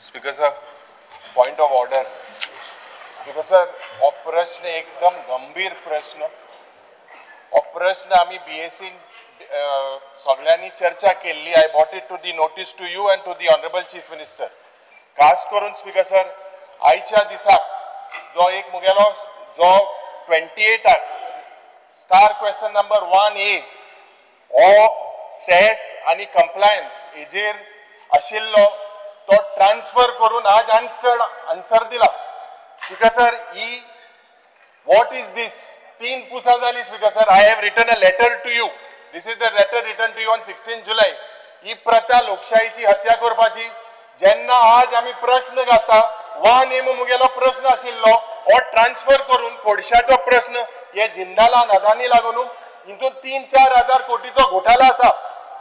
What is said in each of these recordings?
Speaker साहब, point of order. Speaker sir, हो प्रश्न एकदम गंभीर प्रश्न. हो प्रश्न आम्ही बीएससी सगळ्यांनी चर्चा केली. I bought it to the notice to you and to the honourable chief minister. खास करून स्पीकर सर, आयच्या दिसाक जो एक मुगेलो जो 28 स्टार क्वेश्चन नंबर 1A हो सेस आणि कंप्लायन्स हेजेर आशिल्लो तो ट्रान्सफर करून आज आन्सर दिला. स्पीकर सर, ही व्हॉट इज दिस? 3 पुसा जाली. Speaker sir, I have written a letter to you. This is the letter written to you on 16 जुलै. ही प्रथा लोकशाहीची हत्या करपाची. जेन्ना आज आम्ही प्रश्न घालता, वा नेम मुगेलो प्रश्न आशिल्लो हो ट्रान्सफर करून खोडशाचो प्रश्न हे जिंदालाल अदानी लागून हितून 3-4 हजार कोटीचो घोटाळा आसा.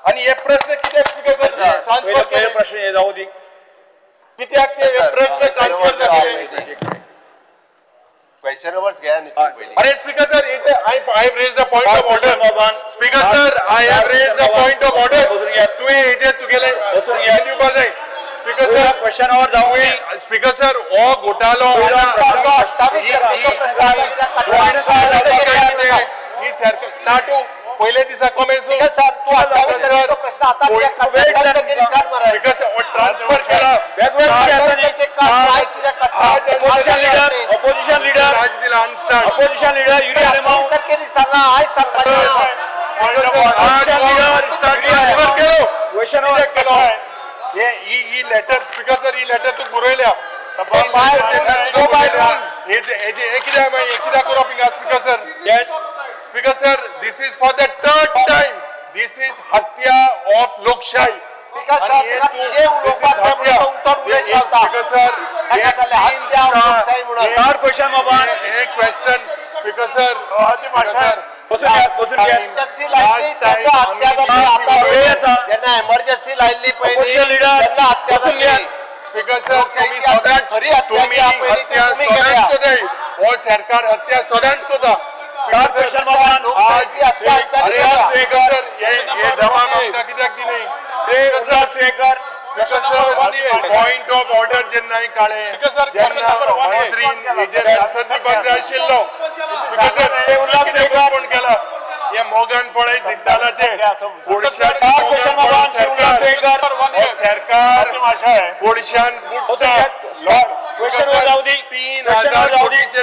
आणि हे प्रश्न कित्याक स्पीकर सर ट्रान्सफर केले? प्रश्न हे जाऊ दी. कित्याक ते प्रश्न ट्रान्सफर जाले? क्वेश्चन नंबर्स घ्या. अरे speaker sir, I have raised a point of order. Speaker sir, I have raised a point of order. तुझे हेजे तुगेले दिवपा जाय. स्पीकर सर, क्वेश्चन वर जाऊ. स्पीकर सर, हो घोटाळो स्टार्टू पहिले दिसा कमेंट ट्रान्सफर केला. ऑपोजिशन लीडर आज दिला unstarred. Opposition leader UD Alemao question were केलो. ही लेटर स्पीकर सर, ही लेटर तू बरयल्या. Speaker sir, yes speaker sir, this is for the 3rd time. This is हत्या ऑफ लोकशाही. थर्ड क्वेश्चन मोबाईल एक question speaker sir, emergency लायली opposition leader speaker sir, हो सरकार हत्या सदांच कोता. Question mobile point of order जेन्ना काळे कोण केला हे मोगन पळय सिद्धालाचे सरकार गोडशान क्वेश्चन वर जाऊ दी. 3,000 कोटीचे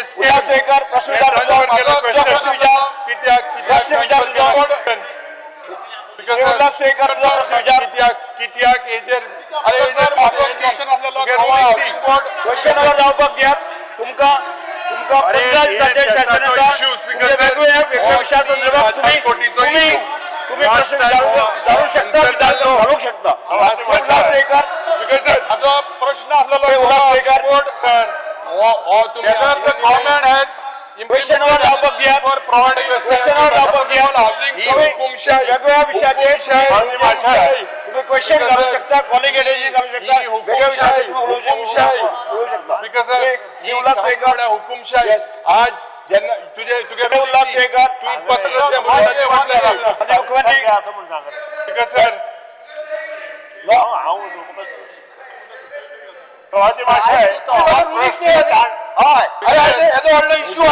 कित्याक हेजेर क्वेश्चन वर जावपाक द्या. तुमका वेगवेगळ्या विषया संदर्भात तुम्ही प्रश्न जाणू शकता, घालू शकता. प्रश्न असलेलो क्वेश्चन वर जावपाक द्या. क्वेश्चन वर जावपाक द्या. वेगवेगळ्या विषयाचे तुम्ही क्वेश्चन घालू शकता, क्वालिफिकेशन घालू शकता, वेगवेगळ्या विषयाचे बोलू शकता. हुकुमशाही आज ज्यांना तुझे सर इश्यू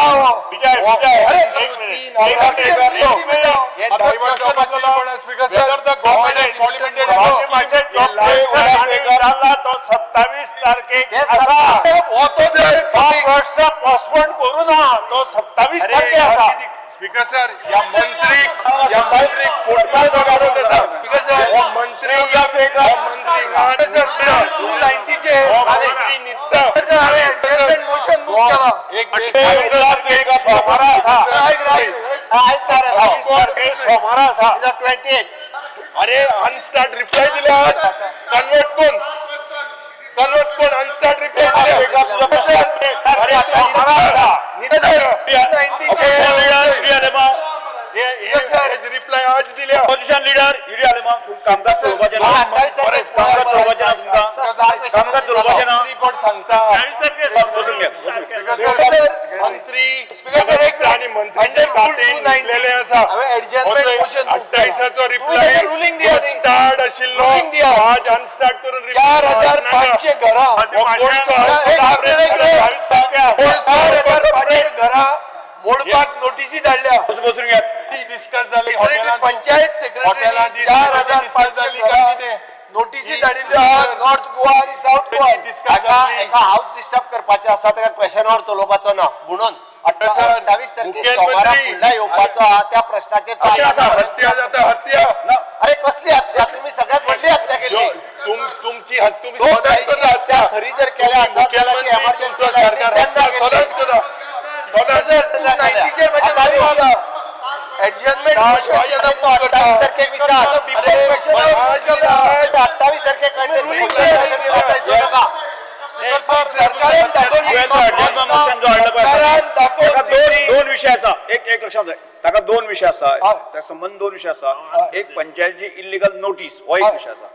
तो 27 तारखेक पोस्टपोन करू ना. तो 27 तारखे आसा. स्पीकर सर, या मंत्री फुटबॉल स्पीकर सर, मंत्री 290 चे मोशन अरे अनस्टार्ट रिप्लाय दिले. कन्वर्ट कोण अनस्टार्ट रिप्लाय रिप्लाय आज दिले. ऑपोजिशन लीडर युडी आलेमाव कामकाज चलोवपाचें ना. कामकाज चलोवपाचें ना. सांगता मंत्री आणि मंत्री 28 रिप्लाय स्टार्ट आशिल्लो Ruling दिया. आज अनस्टार्ट करून 4,500 घरां 4,500 घरां मोडपाक नोटीसी धाडल्या. बसून घ्या डिस्कस झाली पंचायत सेक्रेटरी 4,500 घरां नोटीसी धाडिल्ल्यो आहा नॉर्थ गोवा आनी साऊथ गोवा. एका हाऊस डिस्टर्ब करपाचें आसा ताका क्वेशनावर चलोवपाचो ना म्हणून 28 तारखेक सोमारा फुडल्या येवपाचो आहा त्या प्रश्नाचेर हत्या जाता हत्या अरे कसली हत्या तुम्ही सगळ्यात व्हडली हत्या केली तुमची तुम्ही हत्या खरी जर केल्या आसत जाल्यार ती एमर्जन्सी तेन्ना केली. एडजस्टमेंट 28 तारखेक विचार 28 तारखेक दोन विषय आसा एक लक्षात जाय ताका दोन विषय आसा त्या संबंध दोन विषय आसा एक पंचायतची इल्लीगल नोटीस हो एक विषय आसा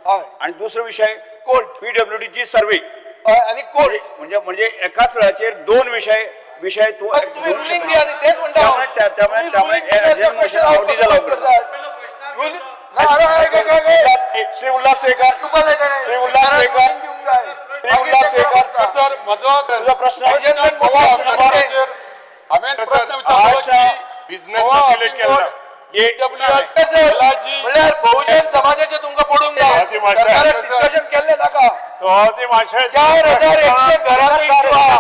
आणि दुसरो विषय कोर्ट PWD ची सर्वे आणि कोर्ट म्हणजे एकाच वेळाचेर दोन विषय तू तुम्ही रुलिंग दिया आणि तेच म्हणता त्यामुळे श्री उल्हास शेखर सर माझा प्रश्न बिझनेस रिलेट केला म्हणल्यार बहुजन समाजाचे तुमका पडूंक ना डिस्कशन केल्ले नाका 4,100 घरांची इश्यू आहा.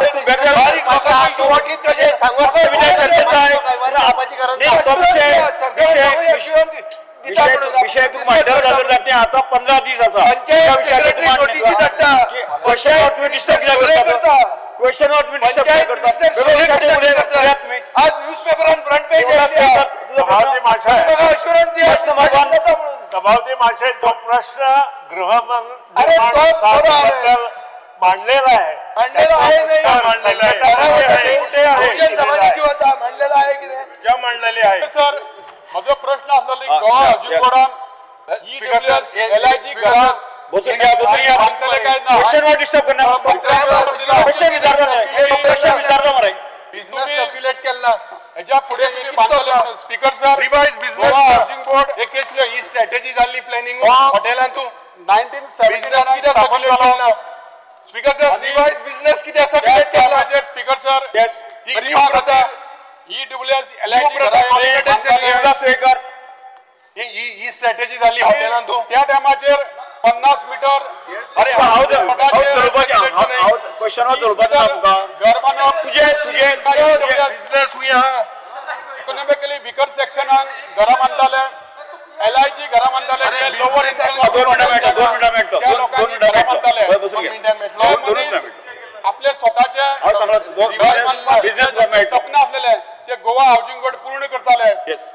बारीक लोकांची इश्यू व्हॉट इज कशें सांगू विषय तू मांडल्यावर जागर जाते आता 15 दीस आसा पंचायत सेक्रेटरी नोटीसी धाडटा क्वेश्चन ऑफ डिस्टर्ब करता क्वेश्चन ऑफ डिस्टर्ब करता आज न्यूजपेपरान फ्रंट पेज अश्युरन्स दिया सभापती माशे तो प्रश्न अरे तो मांडलेला आहे मांडलेला आहे नाही मांडलेला आहे कुठे आहे बहुजन समाजाची होता मांडलेला आहे की नाही क्या मांडलेली आहे सर माझा प्रश्न असलेला गोवा अजिंक्यपणान EWS LIG घरां बसून घ्या बांधलेले काय ना क्वेश्चन ऑफ डिस्टर्ब करणार क्वेश्चन विचारता मरे बिझनेस सर्क्युलेट केला याच्या पुढे तुम्ही बांधलेले म्हणून speaker sir revise business housing board एक केसले ही स्ट्रॅटेजी झाली प्लॅनिंग हॉटेलां तू 1979 किती सर्क्युलेट केला स्पीकर सर रिवाइज बिझनेस किती सर्क्युलेट केला speaker sir yes EWS LIG Shekhar ही स्ट्रॅटेजी झाली हॉटेलां तू त्या टायमाचेर 50 मीटर अरे क्वेश्चन ऑफ घर बांदप तुझे बिझनेस हुया इकॉनॉमिकली विकर सेक्शनान घरां बांदताले LIG घरां बांदताले जे लोअर इन्कम आपले स्वतःचे बिझनेस सपन असलेले ते गोवा हाऊसिंग बोर्ड पूर्ण करताले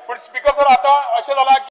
पण स्पीकर सर आता अशें जाला